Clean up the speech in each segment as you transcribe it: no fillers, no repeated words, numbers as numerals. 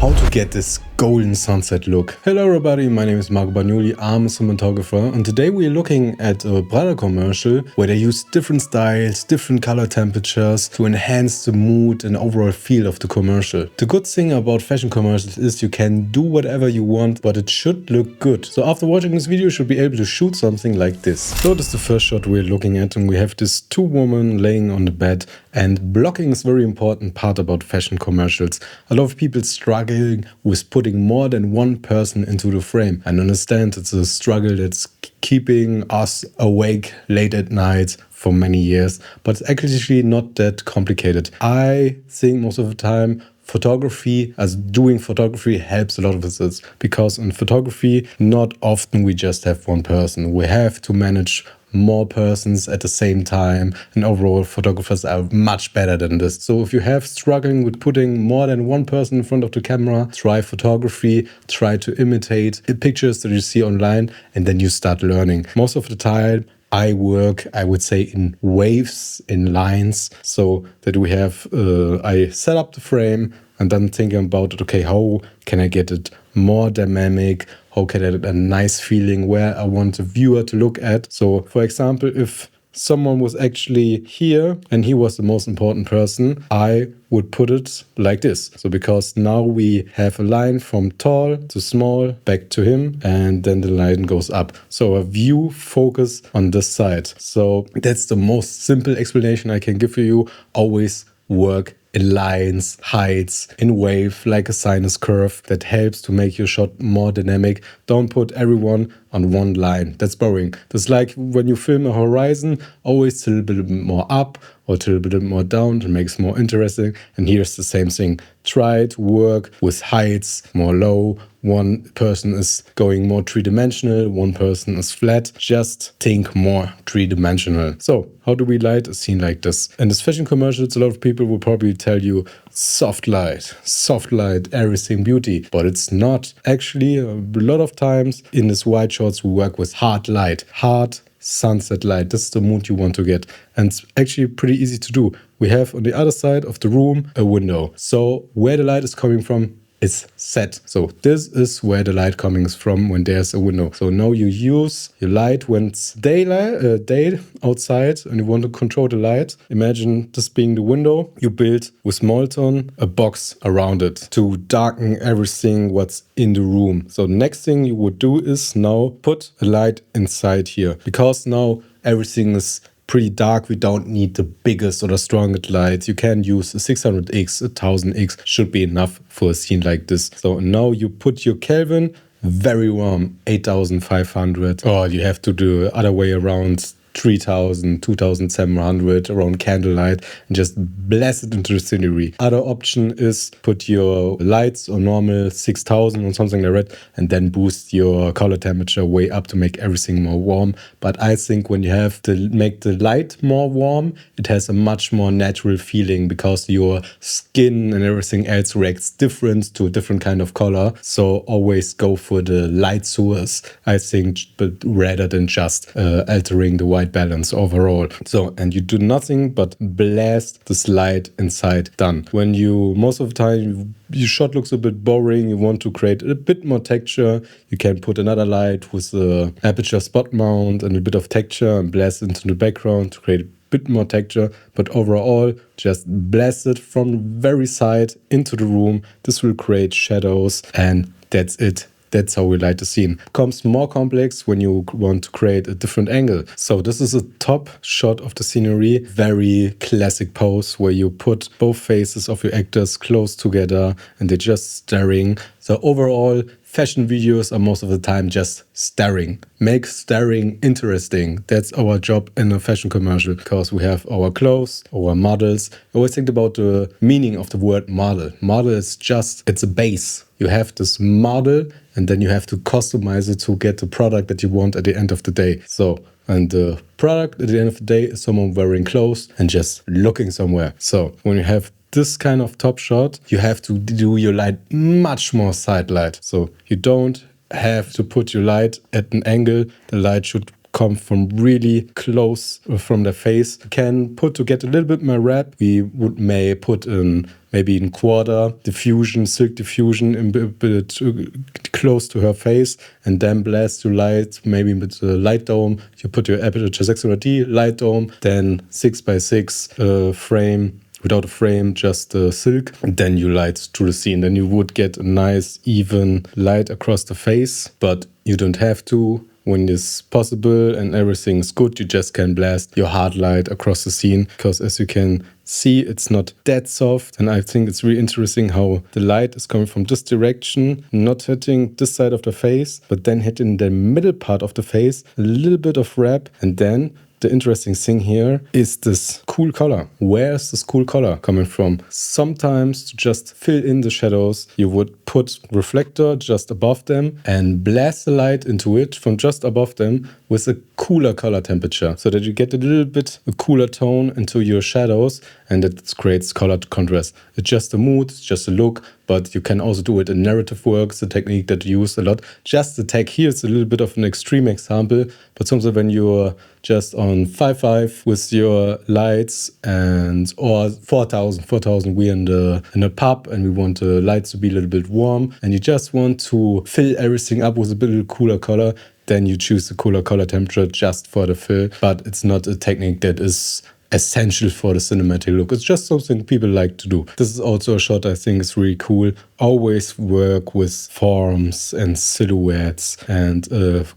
How to get this golden sunset look. Hello everybody, my name is Marco Bagnoli, I'm a cinematographer, and today we're looking at a Prada commercial where they use different styles, different color temperatures to enhance the mood and overall feel of the commercial. The good thing about fashion commercials is you can do whatever you want, but it should look good. So after watching this video, you should be able to shoot something like this. So this is the first shot we're looking at, and we have these two women laying on the bed, and blocking is a very important part about fashion commercials. A lot of people struggle with putting more than one person into the frame. And understand it's a struggle that's keeping us awake late at night for many years, but it's actually not that complicated. I think most of the time photography, as doing photography, helps a lot of this, because in photography not often we just have one person. We have to manage more persons at the same time, and overall photographers are much better than this. So if you have struggling with putting more than one person in front of the camera, try photography, try to imitate the pictures that you see online, and then you start learning. Most of the time I work, I would say, in waves, in lines, so that we have, I set up the frame and then thinking about it, okay, how can I get it more dynamic? How can I get a nice feeling where I want the viewer to look at? So, for example, if someone was actually here and he was the most important person, I would put it like this. So because now we have a line from tall to small back to him, and then the line goes up. So a view focus on this side. So that's the most simple explanation I can give you. Always work in lines, heights, in wave, like a sinus curve. That helps to make your shot more dynamic. Don't put everyone on one line. That's boring. That's like when you film a horizon, always a little bit more up or a little bit more down. It makes it more interesting. And here's the same thing. Try to work with heights, more low. One person is going more three-dimensional, one person is flat. Just think more three-dimensional. So how do we light a scene like this? In this fashion commercials, a lot of people will probably tell you soft light, everything beauty. But it's not. Actually, a lot of times in this white shots, we work with hard light, hard sunset light. This is the mood you want to get. And it's actually pretty easy to do. We have on the other side of the room a window. So where the light is coming from is set. So this is where the light coming from when there's a window. So now you use your light when it's daylight, day outside, and you want to control the light. Imagine this being the window. You build with Molton a box around it to darken everything what's in the room. So next thing you would do is now put a light inside here, because now everything is pretty dark. We don't need the biggest or the strongest lights. You can use a 600x, 1000x should be enough for a scene like this. So now you put your Kelvin very warm, 8500, or you have to do the other way around, 3000, 2700 around candlelight, and just blast it into the scenery. Other option is put your lights on normal 6000 or something like that, and then boost your color temperature way up to make everything more warm. But I think when you have to make the light more warm, it has a much more natural feeling, because your skin and everything else reacts different to a different kind of color. So always go for the light source, I think, but rather than just altering the white balance overall. So, and you do nothing but blast this light inside. Done. When you, most of the time, your shot looks a bit boring, you want to create a bit more texture, you can put another light with a aperture spot mount and a bit of texture and blast into the background to create a bit more texture. But overall, just blast it from the very side into the room. This will create shadows, and that's it. That's how we light the scene. It becomes more complex when you want to create a different angle. So this is a top shot of the scenery, very classic pose where you put both faces of your actors close together and they're just staring. So overall, fashion videos are most of the time just staring. Make staring interesting. That's our job in a fashion commercial, because we have our clothes, our models. I always think about the meaning of the word model. Model is just, it's a base. You have this model and then you have to customize it to get the product that you want at the end of the day. So, and the product at the end of the day is someone wearing clothes and just looking somewhere. So when you have this kind of top shot, you have to do your light much more side light. So you don't have to put your light at an angle. The light should come from really close from the face. You can put, to get a little bit more wrap, we may put in maybe in quarter diffusion, silk diffusion, a bit close to her face, and then blast your light, maybe with the light dome. You put your aperture 600D light dome, then 6x6 frame, without a frame, just silk, and then you light through the scene. Then you would get a nice even light across the face, but you don't have to. When it's possible and everything's good, you just can blast your hard light across the scene, because as you can see, it's not that soft. And I think it's really interesting how the light is coming from this direction, not hitting this side of the face, but then hitting the middle part of the face, a little bit of wrap, and then the interesting thing here is this cool color. Where is this cool color coming from? Sometimes to just fill in the shadows, you would put reflector just above them and blast the light into it from just above them with a cooler color temperature, so that you get a little bit a cooler tone into your shadows, and it creates color contrast. It's just a mood, it's just a look, but you can also do it in narrative work. It's a technique that you use a lot. Just the tech here is a little bit of an extreme example, but sometimes when you're just on 5.5 with your lights, and or 4,000 we're in a pub and we want the lights to be a little bit warm, and you just want to fill everything up with a bit cooler color, then you choose the cooler color temperature just for the fill. But it's not a technique that is essential for the cinematic look. It's just something people like to do. This is also a shot I think is really cool. Always work with forms and silhouettes, and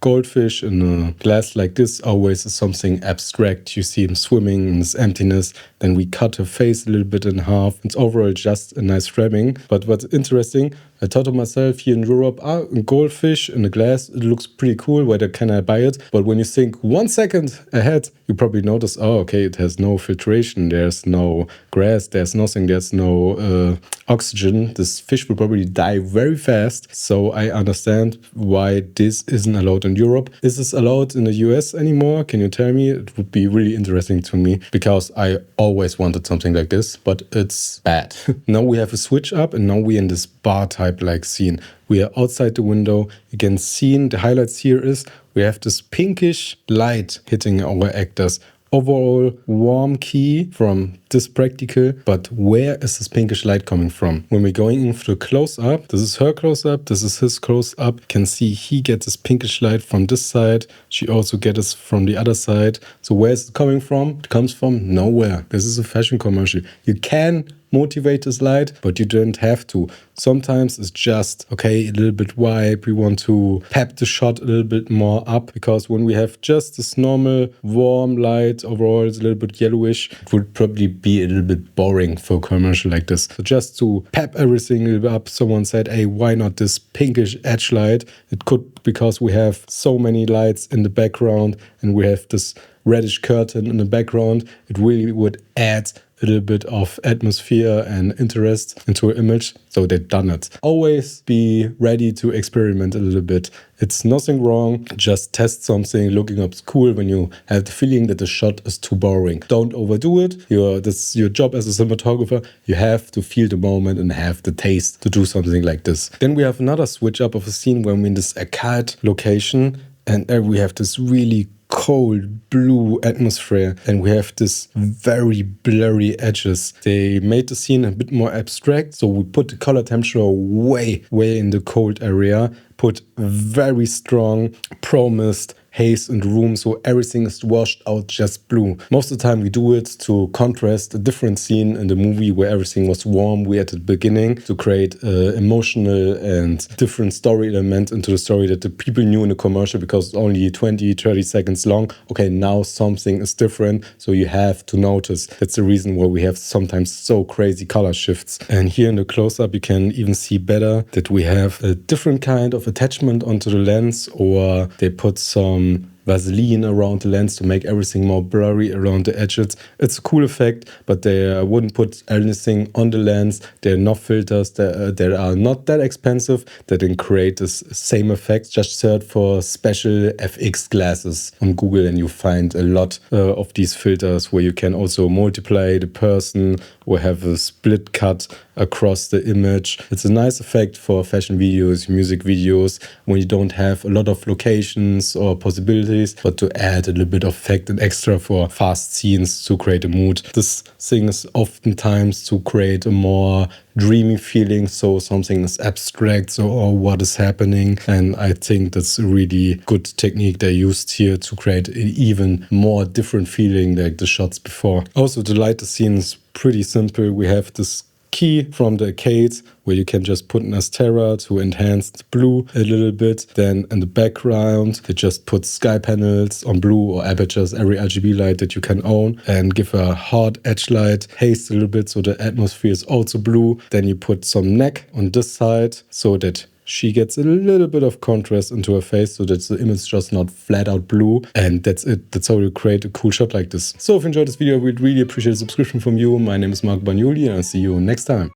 goldfish in a glass like this always is something abstract. You see him swimming in this emptiness, then we cut her face a little bit in half. It's overall just a nice framing. But what's interesting, I thought to myself here in Europe, a goldfish in a glass, it looks pretty cool, whether can I buy it? But when you think 1 second ahead, you probably notice, oh, okay, it has no filtration, there's no grass, there's nothing, there's no oxygen. This fish will probably die very fast. So I understand why this isn't allowed in Europe. Is this allowed in the US anymore? Can you tell me? It would be really interesting to me, because I always wanted something like this, but it's bad. Now we have a switch up, and now we're in this bar type like scene. We are outside the window. You can see the highlights here is we have this pinkish light hitting our actors. Overall warm key from this practical, but where is this pinkish light coming from? When we're going in for the close-up, this is her close-up, this is his close-up. You can see he gets this pinkish light from this side. She also gets it from the other side. So where is it coming from? It comes from nowhere. This is a fashion commercial. You can motivate this light, but you don't have to. Sometimes it's just, okay, a little bit wide. We want to pep the shot a little bit more up, because when we have just this normal warm light, overall it's a little bit yellowish, it would probably be a little bit boring for a commercial like this. So just to pep everything a little bit up, someone said, hey, why not this pinkish edge light? It could, because we have so many lights in the background and we have this reddish curtain in the background, it really would add a little bit of atmosphere and interest into an image. So they've done it. Always be ready to experiment a little bit. It's nothing wrong. Just test something. Looking up is cool when you have the feeling that the shot is too boring. Don't overdo it. That's your job as a cinematographer. You have to feel the moment and have the taste to do something like this. Then we have another switch up of a scene when we're in this arcade location, and we have this really cold blue atmosphere, and we have this very blurry edges. They made the scene a bit more abstract, so we put the color temperature way in the cold area, put very strong promised haze in the room, so everything is washed out just blue. Most of the time we do it to contrast a different scene in the movie where everything was warm. We at the beginning to create emotional and different story elements into the story that the people knew in the commercial, because it's only 20-30 seconds long. Okay, now something is different, so you have to notice. That's the reason why we have sometimes so crazy color shifts. And here in the close-up you can even see better that we have a different kind of attachment onto the lens, or they put some Vaseline around the lens to make everything more blurry around the edges. It's a cool effect, but they wouldn't put anything on the lens. They're not filters that are not that expensive that can create this same effect. Just search for special FX glasses on Google and you find a lot of these filters where you can also multiply the person or have a split cut across the image. It's a nice effect for fashion videos, music videos, when you don't have a lot of locations or possibilities, but to add a little bit of effect and extra for fast scenes to create a mood. This thing is oftentimes to create a more dreamy feeling, so something is abstract, so or what is happening, and I think that's a really good technique they used here to create an even more different feeling like the shots before. Also, to light the scene is pretty simple. We have this key from the arcades where you can just put an Astera to enhance the blue a little bit. Then in the background, you just put sky panels on blue or apertures, every RGB light that you can own, and give a hard edge light, haste a little bit so the atmosphere is also blue. Then you put some neck on this side so that she gets a little bit of contrast into her face so that the image is just not flat out blue. And that's it. That's how you create a cool shot like this. So if you enjoyed this video, we'd really appreciate a subscription from you. My name is Mark Bagnoli and I'll see you next time.